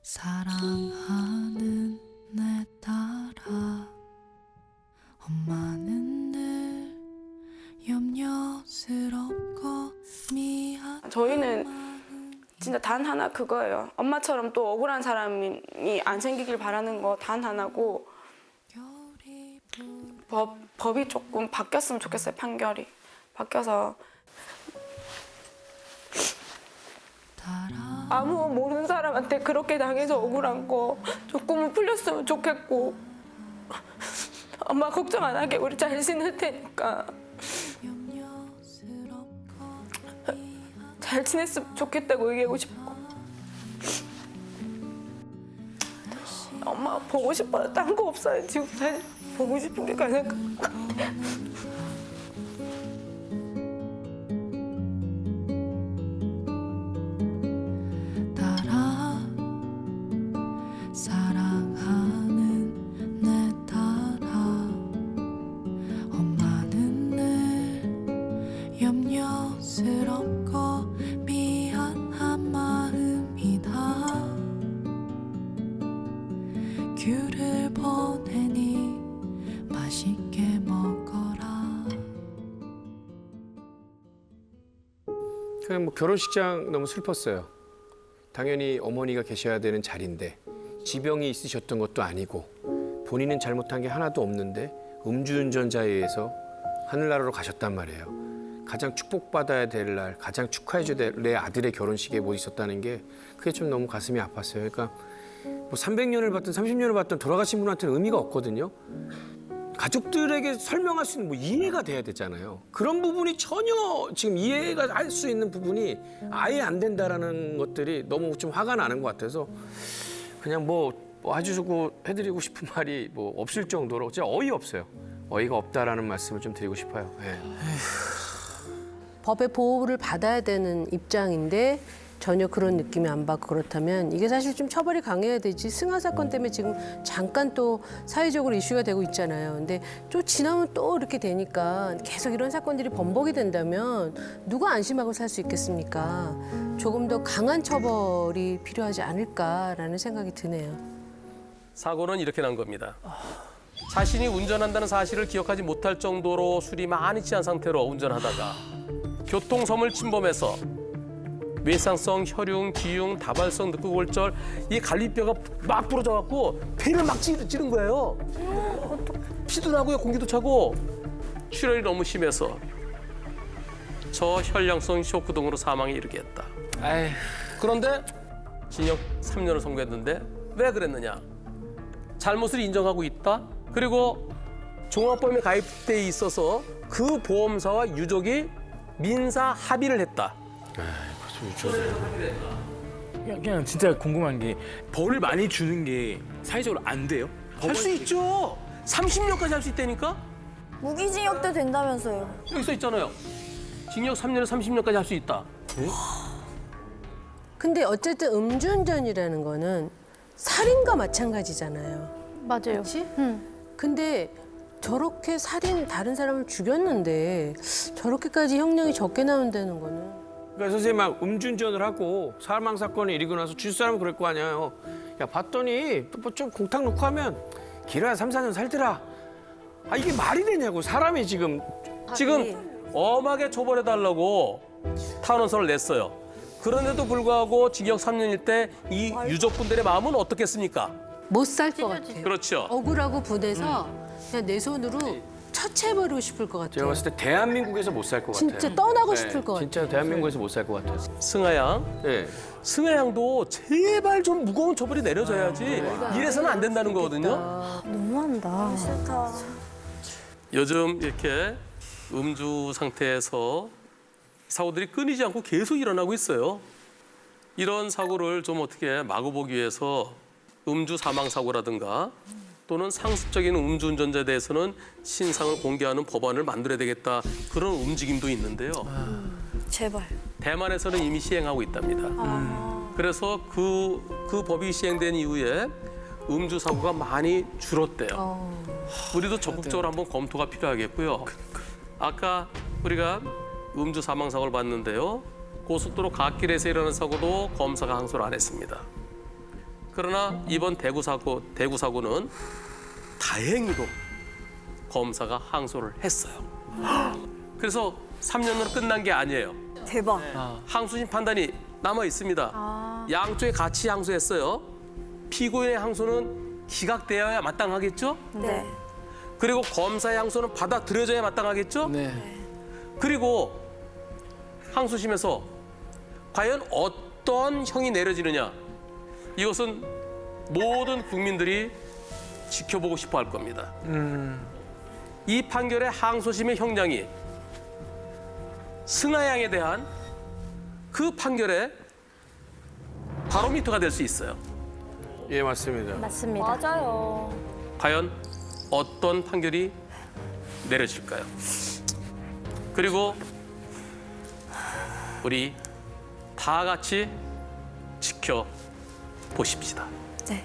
사랑하는 내 딸아, 엄마는 늘 염려스럽고 미안. 저희는 진짜 단 하나 그거예요. 엄마처럼 또 억울한 사람이 안 생기길 바라는 거 단 하나고, 법이 조금 바뀌었으면 좋겠어요. 판결이 바뀌어서 아무 모르는 사람한테 그렇게 당해서 억울한 거 조금은 풀렸으면 좋겠고, 엄마 걱정 안 하게 우리 잘 지낼 테니까 잘 지냈으면 좋겠다고 얘기하고 싶고, 엄마 보고 싶어요. 딴 거 없어요. 지금 잘 보고 싶은 게 가장 따라 사랑하는 내 딸아, 엄마는 늘 염려스럽고 미안한 마음이다. 귤을 보내니 맛있게 먹어라. 그냥 뭐 결혼식장 너무 슬펐어요. 당연히 어머니가 계셔야 되는 자리인데 지병이 있으셨던 것도 아니고 본인은 잘못한 게 하나도 없는데 음주운전자에 의해서 하늘나라로 가셨단 말이에요. 가장 축복받아야 될 날, 가장 축하해줘야 될 내 아들의 결혼식에 못 있었다는 게 그게 좀 너무 가슴이 아팠어요. 그러니까 뭐 300년을 받든 30년을 받든 돌아가신 분한테는 의미가 없거든요. 가족들에게 설명할 수 있는 뭐 이해가 돼야 되잖아요. 그런 부분이 전혀 지금 이해가 할 수 있는 부분이 아예 안 된다라는 것들이 너무 좀 화가 나는 것 같아서 그냥 뭐 해주고 해드리고 싶은 말이 뭐 없을 정도로 진짜 어이없어요. 어이가 없다라는 말씀을 좀 드리고 싶어요. 네. 법의 보호를 받아야 되는 입장인데 전혀 그런 느낌이 안 받고 그렇다면 이게 사실 좀 처벌이 강해야 되지. 승아 사건 때문에 지금 잠깐 또 사회적으로 이슈가 되고 있잖아요. 근데 또 지나면 또 이렇게 되니까 계속 이런 사건들이 번복이 된다면 누가 안심하고 살 수 있겠습니까? 조금 더 강한 처벌이 필요하지 않을까라는 생각이 드네요. 사고는 이렇게 난 겁니다. 자신이 운전한다는 사실을 기억하지 못할 정도로 술이 많이 취한 상태로 운전하다가 교통섬을 침범해서 외상성 혈융, 기흉, 다발성 늑골절 이 갈비뼈가 막 부러져갖고 폐를 막 찌른 거예요. 피도 나고요, 공기도 차고 출혈이 너무 심해서 저혈량성 쇼크 등으로 사망에 이르게 했다. 에이. 그런데 징역 3년을 선고했는데 왜 그랬느냐? 잘못을 인정하고 있다. 그리고 종합보험에 가입돼 있어서 그 보험사와 유족이 민사 합의를 했다. 그냥 진짜 궁금한 게 벌을 많이 주는 게 사회적으로 안 돼요? 할 수 있죠. 30년까지 할 수 있다니까? 무기징역도 된다면서요. 여기 써 있잖아요. 징역 3년에 30년까지 할 수 있다. 근데 어쨌든 음주운전이라는 거는 살인과 마찬가지잖아요. 맞아요. 그렇지? 근데 저렇게 다른 사람을 죽였는데 저렇게까지 형량이 적게 나온다는 거는 그러니까 선생님 막 음주운전을 하고 사망 사건이 일어나고 나서 주위 사람은 그럴 거 아니에요. 야 봤더니 뭐 좀 공탁 놓고 하면 길어야 3, 4년 살더라. 아 이게 말이 되냐고 사람이 지금 엄하게 처벌해달라고 탄원서를 냈어요. 그런데도 불구하고 징역 3년일 때 이 유족분들의 마음은 어떻겠습니까? 못 살 것 같아요. 그렇죠. 억울하고 분해서 그냥 내 손으로 처치해버리고 싶을 것 같아요. 제가 봤을 때 대한민국에서 못 살 것 같아요. 진짜 떠나고 싶을 것 같아요. 진짜 대한민국에서 못 살 것 같아요. 승아 양. 네. 승아 양도 제발 좀 무거운 처벌이 내려져야지 이래서는 안 된다는 거거든요. 너무한다. 싫다. 요즘 이렇게 음주 상태에서 사고들이 끊이지 않고 계속 일어나고 있어요. 이런 사고를 좀 어떻게 막아보기 위해서 음주 사망 사고라든가 또는 상습적인 음주운전자에 대해서는 신상을 공개하는 법안을 만들어야 되겠다. 그런 움직임도 있는데요. 제발. 대만에서는 이미 시행하고 있답니다. 그래서 그 법이 시행된 이후에 음주 사고가 많이 줄었대요. 우리도 적극적으로 한번 검토가 필요하겠고요. 아까 우리가 음주 사망 사고를 봤는데요. 고속도로 갓길에서 일어난 사고도 검사가 항소를 안 했습니다. 그러나 이번 대구 사고는 다행히도 검사가 항소를 했어요. 그래서 3년으로 끝난 게 아니에요. 대박. 항소심 판단이 남아 있습니다. 양쪽에 같이 항소했어요. 피고인의 항소는 기각되어야 마땅하겠죠? 네. 그리고 검사의 항소는 받아들여져야 마땅하겠죠? 그리고 항소심에서 과연 어떤 형이 내려지느냐, 이것은 모든 국민들이 지켜보고 싶어 할 겁니다. 이 판결의 항소심의 형량이 승아 양에 대한 그 판결의 바로미터가 될 수 있어요. 예, 맞습니다. 맞습니다. 맞아요. 과연 어떤 판결이 내려질까요? 그리고 우리 다 같이 지켜보십시다. 네.